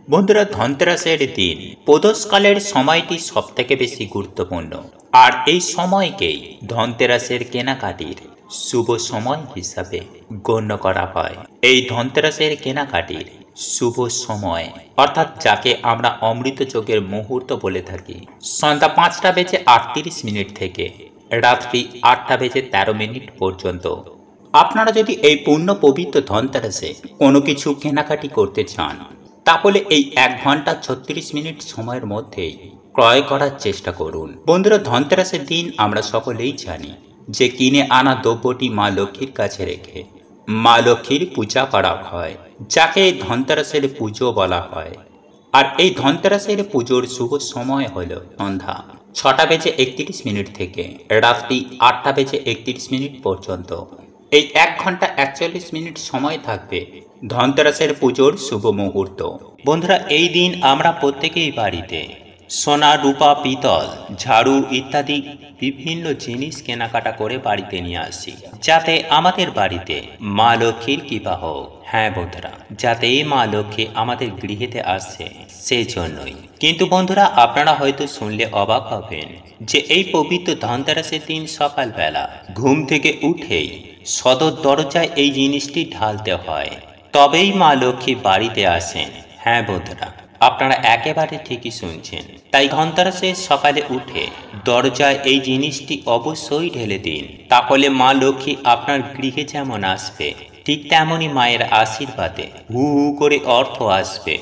বন্ধুরা, ধনতেরাসের দিন প্রদোষকালের সময়টি সবথেকে বেশি গুরুত্বপূর্ণ। আর এই সময়কেই ধনতেরাসের কেনাকাটির শুভ সময় হিসাবে গণ্য করা হয়। এই ধনতেরাসের কেনাকাটির শুভ সময় অর্থাৎ যাকে আমরা অমৃত যোগের মুহূর্ত বলে থাকি, সন্ধ্যা 5টা বেজে 38 মিনিট থেকে রাত্রি 8টা বেজে 13 মিনিট পর্যন্ত। আপনারা যদি এই পূর্ণ পবিত্র ধনতেরাসে কোনো কিছু কেনাকাটি করতে চান, তাহলে এই 1 ঘন্টা 36 মিনিট সময়ের মধ্যেই ক্রয় করার চেষ্টা করুন। বন্ধুরা, ধনতেরাসের দিন আমরা সকলেই জানি যে কিনে আনা দ্রব্যটি মা লক্ষ্মীর কাছে রেখে মা লক্ষ্মীর পূজা করা হয়, যাকে ধনতেরাসের পুজো বলা হয়। আর এই ধনতেরাসের পুজোর শুভ সময় হল সন্ধ্যা 6টা বেজে 31 মিনিট থেকে রাত্রি 8টা বেজে 31 মিনিট পর্যন্ত। এই 1 ঘন্টা 41 মিনিট সময় থাকবে ধনতেরাসের পুজোর শুভ মুহূর্ত। বন্ধুরা, এই দিন আমরা প্রত্যেকেই বাড়িতে সোনা, রূপা, পিতল, ঝাড়ু ইত্যাদি বিভিন্ন জিনিস কেনাকাটা করে বাড়িতে নিয়ে আসি, যাতে আমাদের বাড়িতে মা লক্ষ্মীর কৃপা হোক। হ্যাঁ বন্ধুরা, যাতে মা লক্ষ্মী আমাদের গৃহেতে আসছে সেই জন্যই। কিন্তু বন্ধুরা, আপনারা হয়তো শুনলে অবাক হবেন যে এই পবিত্র ধনতেরাসের দিন সকালবেলা ঘুম থেকে উঠেই সদর দরজায় এই জিনিসটি ঢালতে হয়, তবেই মা লক্ষ্মী বাড়িতে আসেন। হ্যাঁ বন্ধুরা, আপনারা একেবারে ঠিকই শুনছেন। তাই ধনতেরাসের সকালে উঠে দরজায় এই জিনিসটি অবশ্যই ঢেলে দিন, তাহলে মা লক্ষ্মী আপনার গৃহে যেমন আসবে, ঠিক তেমনই মায়ের আশীর্বাদে হু হু করে অর্থ আসবে।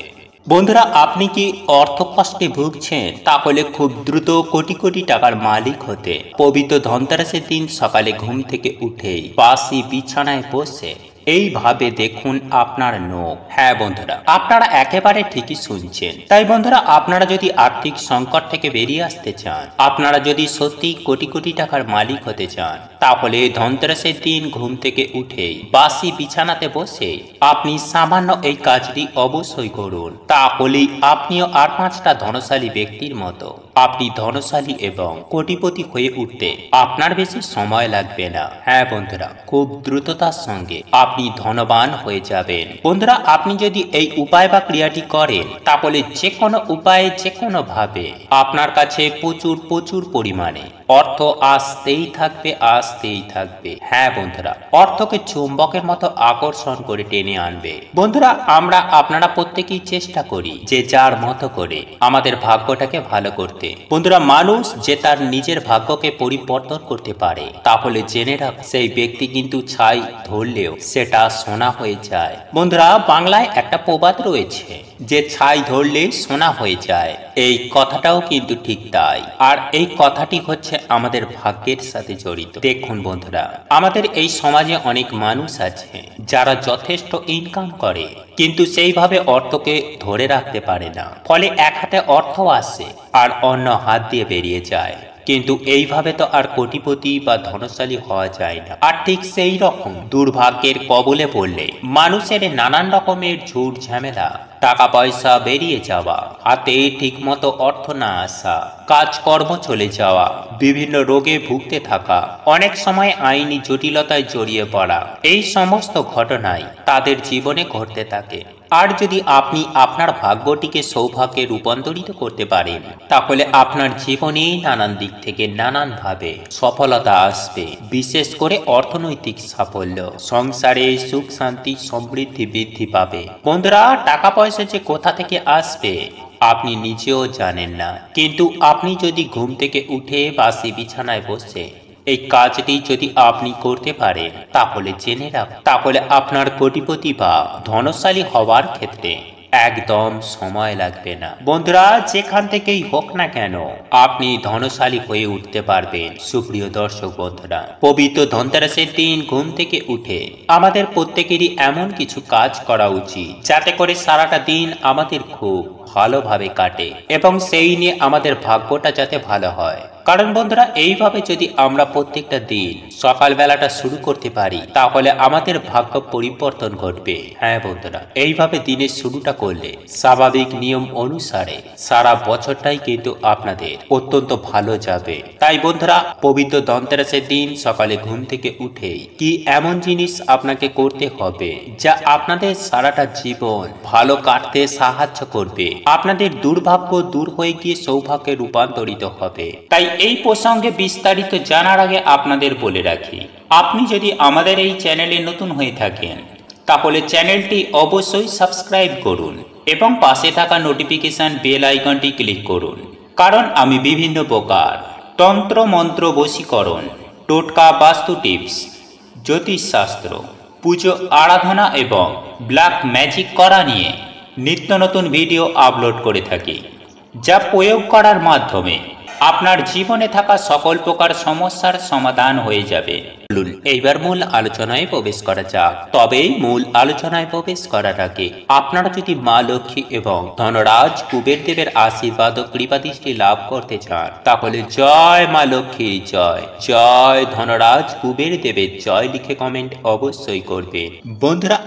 বন্ধুরা, আপনি কি অর্থ কষ্টে ভুগছেন? তাহলে খুব দ্রুত কোটি কোটি টাকার মালিক হতে পবিত্র ধনতেরাসের দিন সকালে ঘুম থেকে উঠেই বাসি বিছানায় বসে এইভাবে দেখুন আপনার নখ। হ্যাঁ বন্ধুরা, আপনারা একেবারে ঠিকই শুনছেন। তাই বন্ধুরা, আপনারা যদি আর্থিক সংকট থেকে বেরিয়ে আসতে চান, আপনারা যদি সত্যি কোটি কোটি টাকার মালিক হতে চান, তাহলে ধনতেরাসের দিন ঘুম থেকে উঠেই বাসি বিছানাতে বসে আপনি সামান্য এই কাজটি অবশ্যই করুন। তাহলেই আপনিও আর 5টা ধনশালী ব্যক্তির মতো আপনি ধনশালী এবং কোটিপতি হয়ে উঠতে আপনার বেশি সময় লাগবে না। হ্যাঁ বন্ধুরা, খুব দ্রুততার সঙ্গে আপনি ধনবান হয়ে যাবেন। বন্ধুরা, আপনি যদি এই উপায় বা ক্রিয়াটি করেন, তাহলে যে কোনো উপায়ে যে কোনো ভাবে আপনার কাছে প্রচুর প্রচুর পরিমাণে অর্থ আসতেই থাকবে, আসতেই থাকবে। হ্যাঁ বন্ধুরা, অর্থকে চুম্বকের মতো আকর্ষণ করে টেনে আনবে। বন্ধুরা, আপনারা প্রত্যেকেই চেষ্টা করি যে যার মতো করে আমাদের ভাগ্যটাকে ভালো করতে। বন্ধুরা, মানুষ যে তার নিজের ভাগ্যকে পরিবর্তন করতে পারে, তাহলে জেনে রাখ সেই ব্যক্তি কিন্তু ছাই ধরলেও সেটা সোনা হয়ে যায়। বন্ধুরা, বাংলায় একটা প্রবাদ রয়েছে যে ছাই ধরলে সোনা হয়ে যায়। এই কথাটাও কিন্তু ঠিক তাই। আর এই কথাটি হচ্ছে আমাদের ভাগ্যের সাথে জড়িত। দেখুন বন্ধুরা, আমাদের এই সমাজে অনেক মানুষ আছে যারা যথেষ্ট ইনকাম করে, কিন্তু সেইভাবে অর্থকে ধরে রাখতে পারে না। ফলে এক হাতে অর্থ আসে আর অন্য হাত দিয়ে বেরিয়ে যায়। কিন্তু এইভাবে তো আর কোটিপতি বা ধনশালী হওয়া যায় না। আর ঠিক সেই রকম দুর্ভাগ্যের কবলে পড়লে মানুষের নানান রকমের ঝুট ঝামেলা, টাকা পয়সা বেরিয়ে যাওয়া, হাতে ঠিক মতো অর্থ না আসা, কাজকর্ম চলে যাওয়া, বিভিন্ন রোগে ভুগতে থাকা, অনেক সময় আইনি জটিলতায় জড়িয়ে পড়া, এই সমস্ত ঘটনাই তাদের জীবনে ঘটতে থাকে। আর যদি আপনি আপনার ভাগ্যটিকে সৌভাগ্যে রূপান্তরিত করতে পারেন, তাহলে আপনার জীবনে নানান দিক থেকে নানানভাবে সফলতা আসবে। বিশেষ করে অর্থনৈতিক সাফল্য, সংসারে সুখ শান্তি সমৃদ্ধি বৃদ্ধি পাবে। বন্ধুরা, টাকা পয়সা যে কোথা থেকে আসবে আপনি নিজেও জানেন না, কিন্তু আপনি যদি ঘুম থেকে উঠে বাসি বিছানায় বসে এই কাজটি যদি আপনি করতে পারেন, তাহলে জেনে রাখ, তাহলে আপনার কোটিপতি বা ধনশালী হওয়ার ক্ষেত্রে একদম সময় লাগবে না। বন্ধুরা, যেখান থেকেই হোক না কেন আপনি ধনশালী হয়ে উঠতে পারবেন। সুপ্রিয় দর্শক বন্ধুরা, পবিত্র ধনতেরাসের দিন ঘুম থেকে উঠে আমাদের প্রত্যেকেরই এমন কিছু কাজ করা উচিত যাতে করে সারাটা দিন আমাদের খুব ভালোভাবে কাটে এবং সেই নিয়ে আমাদের ভাগ্যটা যাতে ভালো হয়। কারণ বন্ধুরা এইভাবে যদি আমরা প্রত্যেকটা দিন সকালবেলাটা শুরু করতে পারি তাহলে আমাদের ভাগ্য পরিবর্তন ঘটবে। হ্যাঁ বন্ধুরা, এইভাবে দিনের শুরুটা করলে স্বাভাবিক নিয়ম অনুসারে সারা বছরটাই কিন্তু আপনাদের অত্যন্ত ভালো যাবে। তাই বন্ধুরা, পবিত্র ধনতেরাসের দিন সকালে ঘুম থেকে উঠে কি এমন জিনিস আপনাকে করতে হবে যা আপনাদের সারাটা জীবন ভালো কাটতে সাহায্য করবে, আপনাদের দুর্ভাগ্য দূর হয়ে গিয়ে সৌভাগ্যে রূপান্তরিত হবে। তাই এই প্রসঙ্গে বিস্তারিত জানার আগে আপনাদের বলে রাখি, আপনি যদি আমাদের এই চ্যানেলে নতুন হয়ে থাকেন তাহলে চ্যানেলটি অবশ্যই সাবস্ক্রাইব করুন এবং পাশে থাকা নোটিফিকেশন বেল আইকনটি ক্লিক করুন। কারণ আমি বিভিন্ন প্রকার তন্ত্র মন্ত্র বশীকরণ, টোটকা, বাস্তু টিপস, জ্যোতিষশাস্ত্র, পুজো আরাধনা এবং ব্ল্যাক ম্যাজিক করা নিয়ে নিত্য নতুন ভিডিও আপলোড করে থাকি, যা প্রয়োগ করার মাধ্যমে আপনার জীবনে থাকা সকল প্রকার সমস্যার সমাধান হয়ে যাবে। চলুন এইবার মূল আলোচনায় প্রবেশ করা যাক। তবে মূল আলোচনায় প্রবেশ করার আগে আপনারা যদি মা লক্ষ্মী এবং ধনরাজ কুবের দেবের আশীর্বাদ ও কৃপাদৃষ্টি লাভ করতে চান তাহলে জয় মা লক্ষ্মীর জয়, জয় ধনরাজ কুবের দেবের জয় লিখে কমেন্ট অবশ্যই করবে। বন্ধুরা,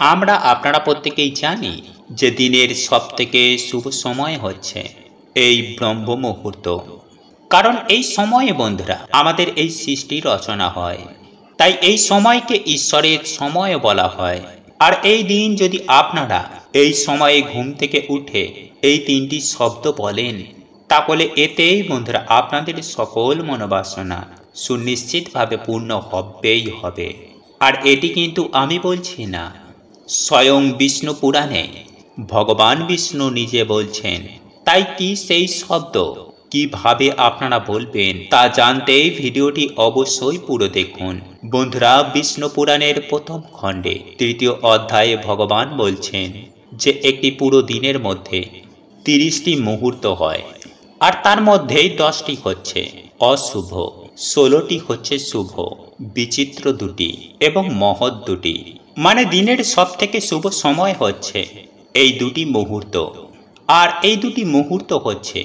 আপনারা প্রত্যেকেই জানি যে দিনের সবথেকে শুভ সময় হচ্ছে এই ব্রহ্ম মুহূর্ত। কারণ এই সময়ে বন্ধুরা আমাদের এই সৃষ্টি রচনা হয়, তাই এই সময়কে ঈশ্বরের সময় বলা হয়। আর এই দিন যদি আপনারা এই সময়ে ঘুম থেকে উঠে এই তিনটি শব্দ বলেন তাহলে এতেই বন্ধুরা আপনাদের সকল মনোবাসনা সুনিশ্চিতভাবে পূর্ণ হবেই হবে। আর এটি কিন্তু আমি বলছি না, স্বয়ং বিষ্ণু পুরাণে ভগবান বিষ্ণু নিজে বলছেন। তাই কি সেই শব্দ কিভাবে আপনারা বলবেন তা জানতে ভিডিওটি অবশ্যই পুরো দেখুন। বন্ধুরা, বিষ্ণু পুরাণের প্রথম খণ্ডে ৩য় অধ্যায়ে ভগবান বলছেন যে একটি পুরো দিনের মধ্যে ৩০টি মুহূর্ত হয়, আর তার মধ্যেই 10টি হচ্ছে অশুভ, 16টি হচ্ছে শুভ, বিচিত্র 2টি এবং মহৎ 2টি। মানে দিনের সব থেকে শুভ সময় হচ্ছে এই 2টি মুহূর্ত। আর এই 2টি মুহূর্ত হচ্ছে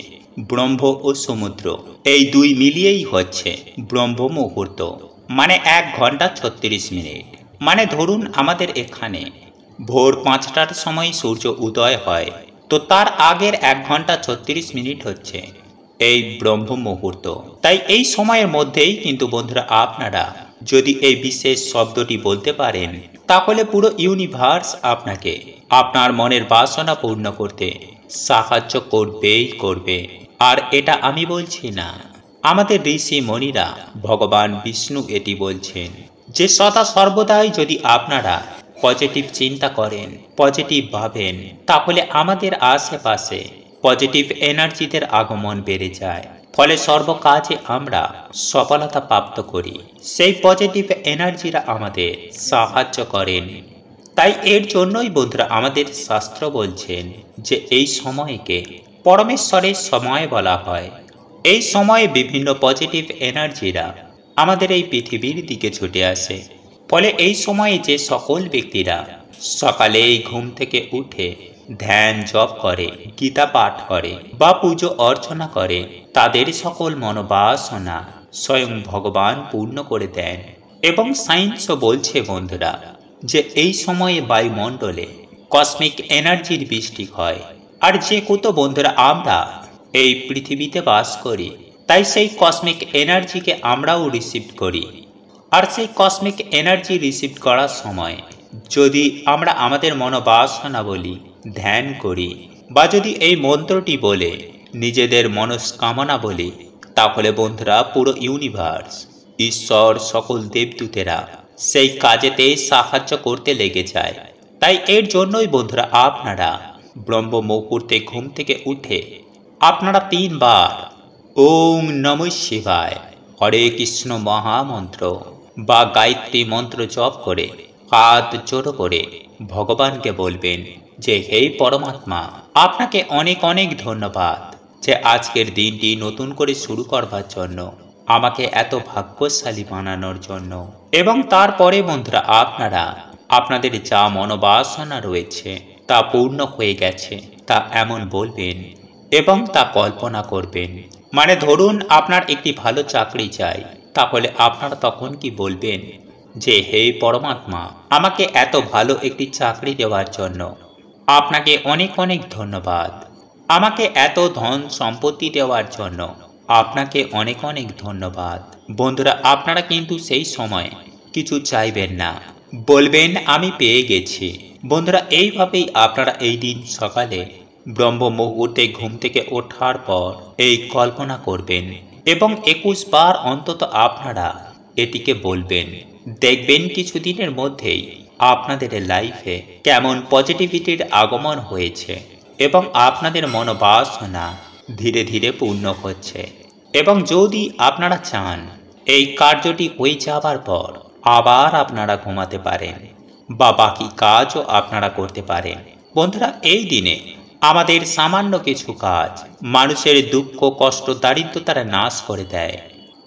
ব্রহ্ম ও সমুদ্র, এই 2 মিলিয়েই হচ্ছে ব্রহ্ম মুহূর্ত। মানে 1 ঘন্টা 36 মিনিট। মানে ধরুন আমাদের এখানে ভোর 5টার সময় সূর্য উদয় হয়, তো তার আগের 1 ঘন্টা 36 মিনিট হচ্ছে এই ব্রহ্ম মুহূর্ত। তাই এই সময়ের মধ্যেই কিন্তু বন্ধুরা আপনারা যদি এই বিশেষ শব্দটি বলতে পারেন তাহলে পুরো ইউনিভার্স আপনাকে আপনার মনের বাসনা পূর্ণ করতে সাহায্য করবেই করবে। আর এটা আমি বলছি না, আমাদের ঋষি মণিরা ভগবান বিষ্ণু এটি বলছেন যে সদা সর্বদাই যদি আপনারা পজিটিভ চিন্তা করেন, পজিটিভ ভাবেন, তাহলে আমাদের আশেপাশে পজিটিভ এনার্জিদের আগমন বেড়ে যায়। ফলে সর্বকাজে আমরা সফলতা প্রাপ্ত করি। সেই পজিটিভ এনার্জিরা আমাদের সাহায্য করেন। তাই এর জন্যই বন্ধুরা আমাদের শাস্ত্র বলছেন যে এই সময়কে পরমেশ্বরের সময় বলা হয়। এই সময়ে বিভিন্ন পজিটিভ এনার্জিরা আমাদের এই পৃথিবীর দিকে ছুটে আসে। ফলে এই সময়ে যে সকল ব্যক্তিরা সকালে ঘুম থেকে উঠে ধ্যান জপ করে, গীতা পাঠ করে বা পুজো অর্চনা করে, তাদের সকল মনোবাসনা স্বয়ং ভগবান পূর্ণ করে দেন। এবং সায়েন্সও বলছে বন্ধুরা যে এই সময়ে বায়ুমণ্ডলে কসমিক এনার্জির বৃষ্টি হয়। আর যেহেতু বন্ধুরা আমরা এই পৃথিবীতে বাস করি, তাই সেই কসমিক এনার্জিকে আমরাও রিসিভ করি। আর সেই কসমিক এনার্জি রিসিভ করার সময় যদি আমরা আমাদের মনোবাসনা বলি, ধ্যান করি, বা যদি এই মন্ত্রটি বলে নিজেদের মনস্কামনা বলি, তাহলে বন্ধুরা পুরো ইউনিভার্স, ঈশ্বর, সকল দেবদূতেরা সেই কাজেতে সাহায্য করতে লেগে যায়। তাই এর জন্যই বন্ধুরা আপনারা ব্রহ্ম মুহূর্তে ঘুম থেকে উঠে আপনারা 3 বার ওম নমঃ শিবায়, হরে কৃষ্ণ মহামন্ত্র বা গায়ত্রী মন্ত্র জপ করে হাত জোড়ো করে ভগবানকে বলবেন যে হে পরমাত্মা, আপনাকে অনেক অনেক ধন্যবাদ যে আজকের দিনটি নতুন করে শুরু করবার জন্য, আমাকে এত ভাগ্যশালী বানানোর জন্য। এবং তারপরে বন্ধুরা আপনারা আপনাদের যা মনোবাসনা রয়েছে তা পূর্ণ হয়ে গেছে তা এমন বলবেন এবং তা কল্পনা করবেন মানে ধরুন আপনার একটি ভালো চাকরি চাই, তাহলে আপনারা তখন কি বলবেন যে হে পরমাত্মা, আমাকে এত ভালো একটি চাকরি দেওয়ার জন্য আপনাকে অনেক অনেক ধন্যবাদ। আমাকে এত ধন সম্পত্তি দেওয়ার জন্য আপনাকে অনেক অনেক ধন্যবাদ। বন্ধুরা, আপনারা কিন্তু সেই সময় কিছু চাইবেন না, বলবেন আমি পেয়ে গেছি। বন্ধুরা, এইভাবেই আপনারা এই দিন সকালে ব্রহ্ম মুহূর্তে ঘুম থেকে ওঠার পর এই কল্পনা করবেন এবং 21 বার অন্তত আপনারা এটিকে বলবেন। দেখবেন কিছুদিনের মধ্যেই আপনাদের লাইফে কেমন পজিটিভিটির আগমন হয়েছে এবং আপনাদের মনোবাসনা ধীরে ধীরে পূর্ণ হচ্ছে। এবং যদি আপনারা চান এই কার্যটি হয়ে যাবার পর আবার আপনারা ঘুমাতে পারেন বা বাকি কাজও আপনারা করতে পারেন। বন্ধুরা, এই দিনে আমাদের সামান্য কিছু কাজ মানুষের দুঃখ কষ্ট দারিদ্রতার নাশ করে দেয়।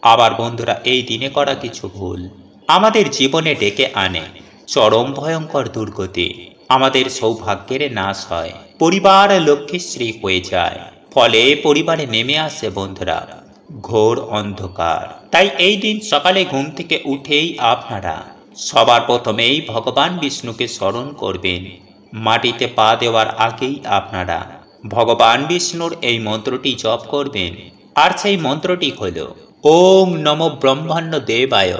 আবার বন্ধুরা, এই দিনে করা কিছু ভুল আমাদের জীবনে ডেকে আনে চরম ভয়ঙ্কর দুর্গতি। আমাদের সৌভাগ্যের নাশ হয়, পরিবার লক্ষ্মীশ্রী হয়ে যায়, ফলে পরিবারে নেমে আসে বন্ধুরা ঘোর অন্ধকার। তাই এই দিন সকালে ঘুম থেকে উঠেই আপনারা সবার প্রথমেই ভগবান বিষ্ণুকে স্মরণ করবেন। মাটিতে পা দেওয়ার আগেই আপনারা ভগবান বিষ্ণুর এই মন্ত্রটি জপ করবেন। আর সেই মন্ত্রটি হল ওম নমো ব্রহ্মণ্য দেবায়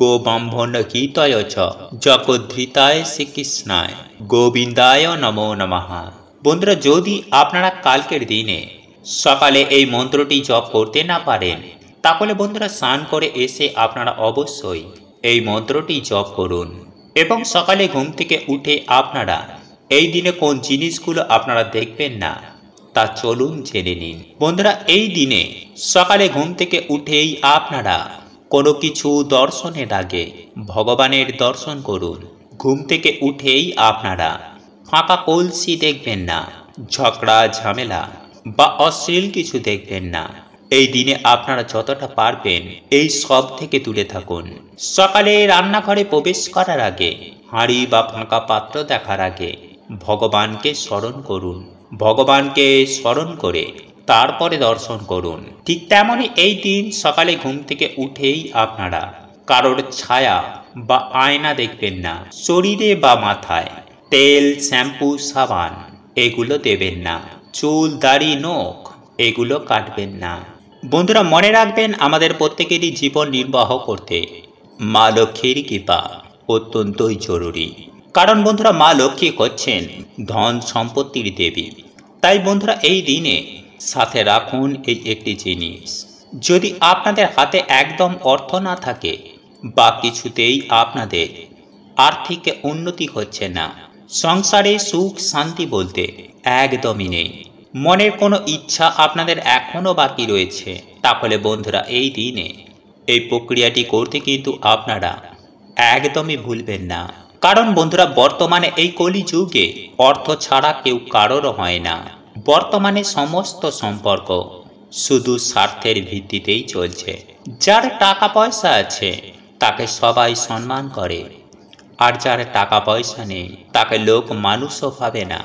গো ব্রাহ্মণ গীতয় চ জগদ্ধৃতায় শ্রীকৃষ্ণায় গোবিন্দায় নমো নমঃ। বন্ধুরা, যদি আপনারা কালকের দিনে সকালে এই মন্ত্রটি জপ করতে না পারেন, তাহলে বন্ধুরা স্নান করে এসে আপনারা অবশ্যই এই মন্ত্রটি জপ করুন। এবং সকালে ঘুম থেকে উঠে আপনারা এই দিনে কোন জিনিসগুলো আপনারা দেখবেন না তা চলুন জেনে নিন। বন্ধুরা, এই দিনে সকালে ঘুম থেকে উঠেই আপনারা কোনো কিছু দর্শনের আগে ভগবানের দর্শন করুন। ঘুম থেকে উঠেই আপনারা ফাঁকা কলসি দেখবেন না, ঝগড়া ঝামেলা বা অশ্লীল কিছু দেখবেন না। এই দিনে আপনারা যতটা পারবেন এই সব থেকে দূরে থাকুন। সকালে রান্নাঘরে প্রবেশ করার আগে, হাঁড়ি বা ফাঁকা পাত্র দেখার আগে ভগবানকে স্মরণ করুন। ভগবানকে স্মরণ করে তারপরে দর্শন করুন। ঠিক তেমনই এই দিন সকালে ঘুম থেকে উঠেই আপনারা কারোর ছায়া বা আয়না দেখবেন না। শরীরে বা মাথায় তেল, শ্যাম্পু, সাবান এগুলো দেবেন না। চুল, দাড়ি, নখ এগুলো কাটবেন না। বন্ধুরা, মনে রাখবেন আমাদের প্রত্যেকেরই জীবন নির্বাহ করতে মা লক্ষ্মীর কৃপা অত্যন্তই জরুরি। কারণ বন্ধুরা, মা লক্ষ্মী হচ্ছেন ধন সম্পত্তির দেবী। তাই বন্ধুরা, এই দিনে সাথে রাখুন এই একটি জিনিস। যদি আপনাদের হাতে একদম অর্থ না থাকে বা কিছুতেই আপনাদের আর্থিক উন্নতি হচ্ছে না, সংসারে সুখ শান্তি বলতে একদমই নেই, মনের কোনো ইচ্ছা আপনাদের এখনো বাকি রয়েছে, তাহলে বন্ধুরা এই দিনে এই প্রক্রিয়াটি করতে কিন্তু আপনারা একদমই ভুলবেন না। কারণ বন্ধুরা, বর্তমানে এই কলিযুগে অর্থ ছাড়া কেউ কারোর হয় না। বর্তমানে সমস্ত সম্পর্ক শুধু স্বার্থের ভিত্তিতেই চলছে। যার টাকা পয়সা আছে তাকে সবাই সম্মান করে, আর যার টাকা পয়সা নেই তাকে লোক মানুষও ভাবে না।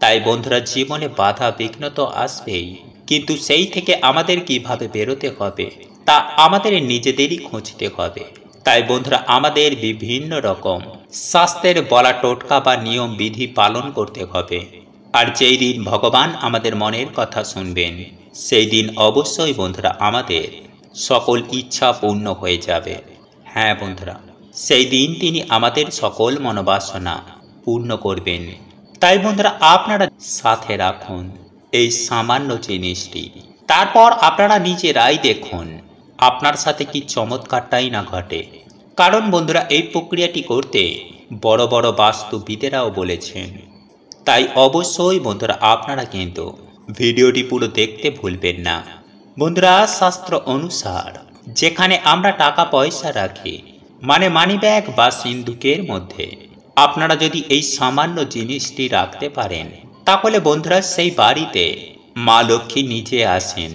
তাই বন্ধুরা, জীবনে বাধা বিঘ্ন তো আসবেই, কিন্তু সেই থেকে আমাদের কিভাবে বেরোতে হবে তা আমাদের নিজেদেরই খুঁজতে হবে। তাই বন্ধুরা, আমাদের বিভিন্ন রকম শাস্ত্রের বলা টোটকা বা নিয়ম বিধি পালন করতে হবে। আর যেই দিন ভগবান আমাদের মনের কথা শুনবেন, সেই দিন অবশ্যই বন্ধুরা আমাদের সকল ইচ্ছা পূর্ণ হয়ে যাবে। হ্যাঁ বন্ধুরা, সেই দিন তিনি আমাদের সকল মনোবাসনা পূর্ণ করবেন। তাই বন্ধুরা, আপনারা সাথে রাখুন এই সামান্য জিনিসটি। তারপর আপনারা নিজেরাই দেখুন আপনার সাথে কি চমৎকারটাই না ঘটে। কারণ বন্ধুরা, এই প্রক্রিয়াটি করতে বড় বড় বাস্তুবিদেরাও বলেছেন। তাই অবশ্যই বন্ধুরা আপনারা কিন্তু ভিডিওটি পুরো দেখতে ভুলবেন না। বন্ধুরা, শাস্ত্র অনুসার যেখানে আমরা টাকা পয়সা রাখি, মানে মানি ব্যাগ বা সিন্ধুকের মধ্যে আপনারা যদি এই সামান্য জিনিসটি রাখতে পারেন, তাহলে বন্ধুরা সেই বাড়িতে মা লক্ষ্মী নিজে আসেন,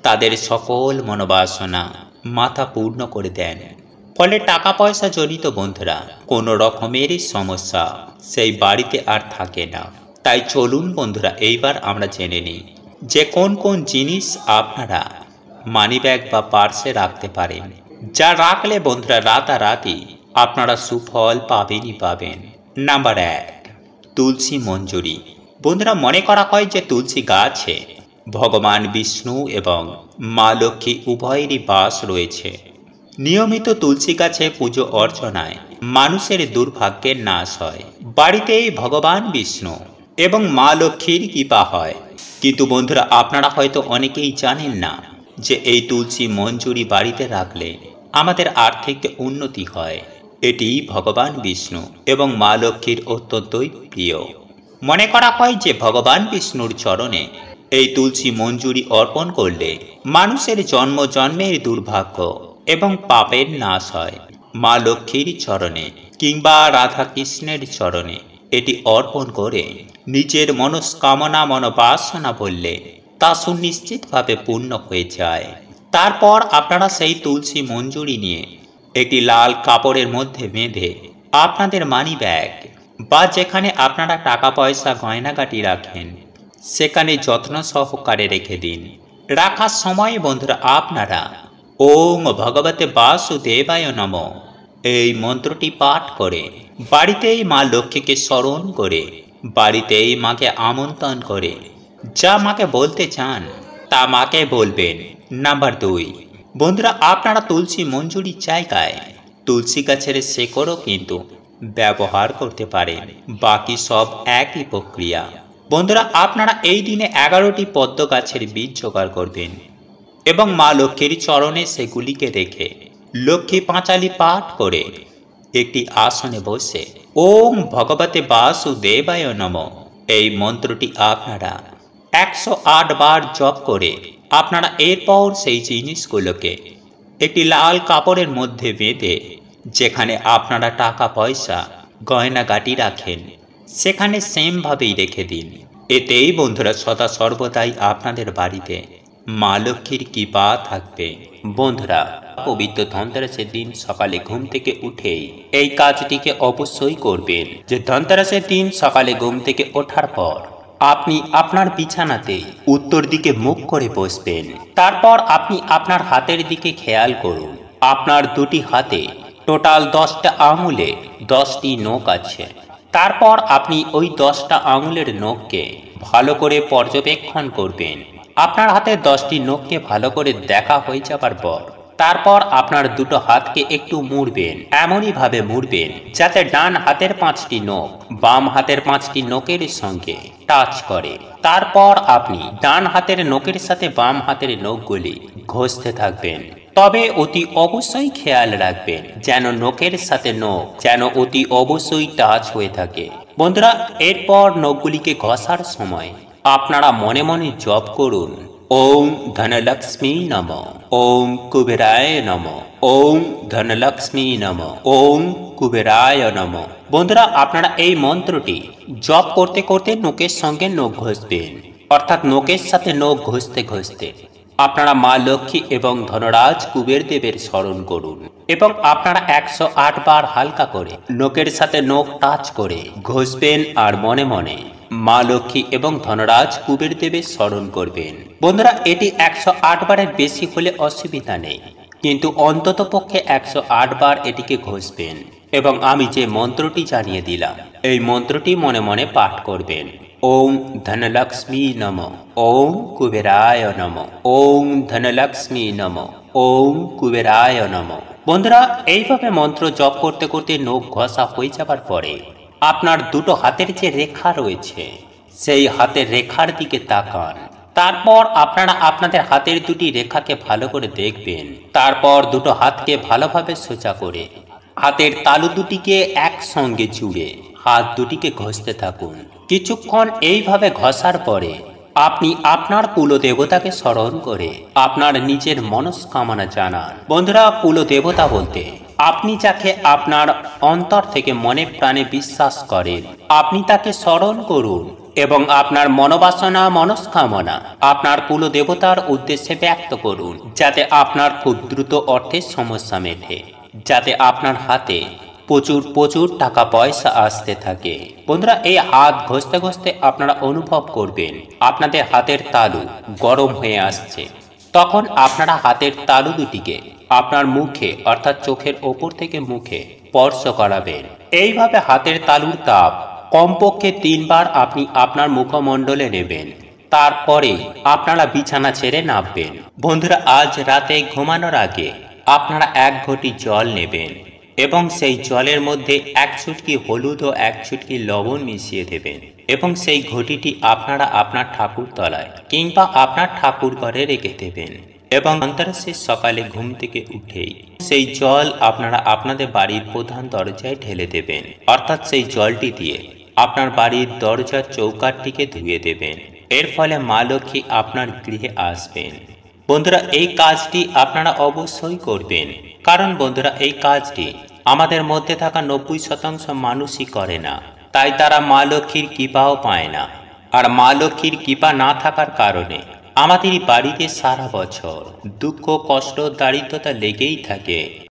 তাদের সকল মনোবাসনা মাথা পূর্ণ করে দেন। ফলে টাকা পয়সা জনিত বন্ধুরা কোনো রকমেরই সমস্যা সেই বাড়িতে আর থাকে না। তাই চলুন বন্ধুরা এইবার আমরা জেনে নিই যে কোন কোন জিনিস আপনারা মানিব্যাগ বা পার্সে রাখতে পারেন, যা রাখলে বন্ধুরা রাতারাতি আপনারা সুফল পাবেনই পাবেন। নাম্বার 1, তুলসী মঞ্জুরি। বন্ধুরা মনে করা হয় যে তুলসী গাছে ভগবান বিষ্ণু এবং মা লক্ষ্মী উভয়েরই বাস রয়েছে। নিয়মিত তুলসী গাছে পুজো অর্চনায় মানুষের দুর্ভাগ্যের নাশ হয়, বাড়িতেই ভগবান বিষ্ণু এবং মা লক্ষ্মীর কৃপা হয়। কিন্তু বন্ধুরা আপনারা হয়তো অনেকেই জানেন না যে এই তুলসী মঞ্জুরি বাড়িতে রাখলে আমাদের আর্থিক উন্নতি হয়। এটি ভগবান বিষ্ণু এবং মা লক্ষ্মীর অত্যন্তই প্রিয়। মনে করা হয় যে ভগবান বিষ্ণুর চরণে এই তুলসী মঞ্জুরি অর্পণ করলে মানুষের জন্ম জন্মের দুর্ভাগ্য এবং পাপের নাশ হয়। মা লক্ষ্মীর চরণে কিংবা রাধা কৃষ্ণের চরণে এটি অর্পণ করে নিজের মনস্কামনা মনোবাসনা বললে তা সুনিশ্চিতভাবে পূর্ণ হয়ে যায়। তারপর আপনারা সেই তুলসী মঞ্জুরি নিয়ে একটি লাল কাপড়ের মধ্যে বেঁধে আপনাদের মানি ব্যাগ বা যেখানে আপনারা টাকা পয়সা গয়নাগাটি রাখেন সেখানে যত্ন সহকারে রেখে দিন। রাখার সময় বন্ধুরা আপনারা ওম ভগবতে বাসুদেবায় নমঃ এই মন্ত্রটি পাঠ করে বাড়িতেই মা লক্ষ্মীকে স্মরণ করে বাড়িতেই মাকে আমন্ত্রণ করে যা মাকে বলতে চান তা মাকে বলবেন। নাম্বার 2, বন্ধুরা আপনারা তুলসী মঞ্জুরির জায়গায় তুলসী গাছের শেকড়ও কিন্তু ব্যবহার করতে পারেন। বাকি সব একই প্রক্রিয়া। বন্ধুরা আপনারা এই দিনে 11টি পদ্ম গাছের বীজ জোগাড় করবেন এবং মা লক্ষ্মীর চরণে সেগুলিকে রেখে লক্ষ্মী পাঁচালি পাঠ করে একটি আসনে বসে ওম ভগবতে বাসুদেবায় নমঃ এই মন্ত্রটি আপনারা 108 বার জপ করে আপনারা এরপর সেই জিনিসগুলোকে একটি লাল কাপড়ের মধ্যে বেঁধে যেখানে আপনারা টাকা পয়সা গয়নাগাটি রাখেন সেখানে সেমভাবেই রেখে দিন। এতেই বন্ধুরা সদা সর্বদাই আপনাদের বাড়িতে মা লক্ষ্মীর কৃপা থাকবে। বন্ধুরা পবিত্র ধনতেরাসের দিন সকালে ঘুম থেকে উঠেই এই কাজটিকে অবশ্যই করবেন। যে ধনতেরাসের দিন সকালে ঘুম থেকে ওঠার পর আপনি আপনার বিছানাতে উত্তর দিকে মুখ করে বসবেন। তারপর আপনি আপনার হাতের দিকে খেয়াল করুন। আপনার দুটি হাতে টোটাল 10টা আঙুলে 10টি নখ আছে। তারপর আপনি ওই 10টা আঙুলের নখকে ভালো করে পর্যবেক্ষণ করবেন। আপনার হাতে 10টি নখকে ভালো করে দেখা হয়ে যাবার পর তারপর আপনার দুটো হাতকে একটু মুড়বেন। এমনই ভাবে মুড়বেন যাতে ডান হাতের 5টি নখ বাম হাতের 5টি নখের সঙ্গে টাচ করে। তারপর আপনি ডান হাতের নখের সাথে বাম হাতের নখগুলি ঘষতে থাকবেন। তবে অতি অবশ্যই খেয়াল রাখবেন যেন নখের সাথে নখ যেন অতি অবশ্যই টাচ হয়ে থাকে। বন্ধুরা এরপর নখগুলিকে ঘষার সময় আপনারা মনে মনে জপ করুন ওম ধনলক্ষ্মী নমঃ, ওম কুবেরায় নমঃ, ওম ধনলক্ষ্মী নমঃ, ওম কুবেরায় নমঃ। বন্ধুরা আপনারা এই মন্ত্রটি জপ করতে করতে নখের সঙ্গে নখ ঘষবেন, অর্থাৎ নখের সাথে নখ ঘষতে ঘষতে আপনারা মা লক্ষ্মী এবং ধনরাজ কুবের দেবের স্মরণ করুন এবং আপনারা 108 বার হালকা করে নখের সাথে নখ টাচ করে ঘষবেন আর মনে মনে মা লক্ষ্মী এবং ধনরাজ কুবের দেবের স্মরণ করবেন। বন্ধুরা এটি 108 বারের বেশি হলে অসুবিধা নেই, কিন্তু অন্তত পক্ষে 108 বার এটিকে ঘষবেন এবং আমি যে মন্ত্রটি জানিয়ে দিলাম এই মন্ত্রটি মনে মনে পাঠ করবেন। ওম ধনলক্ষ্মী নমঃ, ওম কুবেরায় নমঃ, ওম ধনলক্ষ্মী নমঃ, ওম কুবেরায় নমঃ। বন্ধুরা এইভাবে মন্ত্র জপ করতে করতে নখ ঘষা হয়ে যাবার পরে আপনার দুটো হাতের যে রেখা রয়েছে সেই হাতের রেখার দিকে তাকান। তারপর আপনারা আপনাদের হাতের দুটি রেখাকে ভালো করে দেখবেন। তারপর দুটো হাতকে ভালোভাবে সোজা করে হাতের তালু দুটিকে একসঙ্গে জুড়ে হাত দুটিকে ঘষতে থাকুন। কিছুক্ষণ এইভাবে ঘষার পরে আপনি আপনার কুলদেবতাকে স্মরণ করে আপনার নিজের মনস্কামনা জানান। বন্ধুরা কুলদেবতা বলতে আপনি যাকে আপনার অন্তর থেকে মনে প্রাণে বিশ্বাস করেন আপনি তাকে স্মরণ করুন এবং আপনার মনোবাসনা মনস্কামনা আপনার কুলদেবতার উদ্দেশ্যে ব্যক্ত করুন, যাতে আপনার খুব দ্রুত অর্থের সমস্যা মেটে, যাতে আপনার হাতে প্রচুর প্রচুর টাকা পয়সা আসতে থাকে। বন্ধুরা, এই হাত ঘষতে ঘষতে আপনারা অনুভব করবেন আপনাদের হাতের তালু গরম হয়ে আসছে। তখন আপনারা হাতের তালু দুটিকে আপনার মুখে অর্থাৎ চোখের ওপর থেকে মুখে স্পর্শ করাবেন। এইভাবে হাতের তালুর তাপ কমপক্ষে 3 বার আপনি আপনার মুখমণ্ডলে নেবেন। তারপরে আপনারা বিছানা ছেড়ে নামবেন। বন্ধুরা, আজ রাতে ঘুমানোর আগে আপনারা 1 ঘটি জল নেবেন এবং সেই জলের মধ্যে 1 চুটকি হলুদ ও 1 চুটকি লবণ মিশিয়ে দেবেন এবং সেই ঘটিটি আপনারা আপনার ঠাকুর তলায় কিংবা আপনার ঠাকুর ঘরে রেখে দেবেন এবং ধনতেরাসের সকালে ঘুম থেকে উঠেই সেই জল আপনারা আপনাদের বাড়ির প্রধান দরজায় ঢেলে দেবেন, অর্থাৎ সেই জলটি দিয়ে আপনার বাড়ির দরজার চৌকাঠটিকে ধুয়ে দেবেন। এর ফলে মা লক্ষ্মী আপনার গৃহে আসবেন। বন্ধুরা, এই কাজটি আপনারা অবশ্যই করবেন, কারণ বন্ধুরা এই কাজটি আমাদের মধ্যে থাকা 90% মানুষই করে না, তাই তারা মা লক্ষ্মীর কৃপাও পায় না। আর মা লক্ষ্মীর কৃপা না থাকার কারণে আমাদের বাড়িতে সারা বছর দুঃখ, কষ্ট, দারিদ্রতা লেগেই থাকে।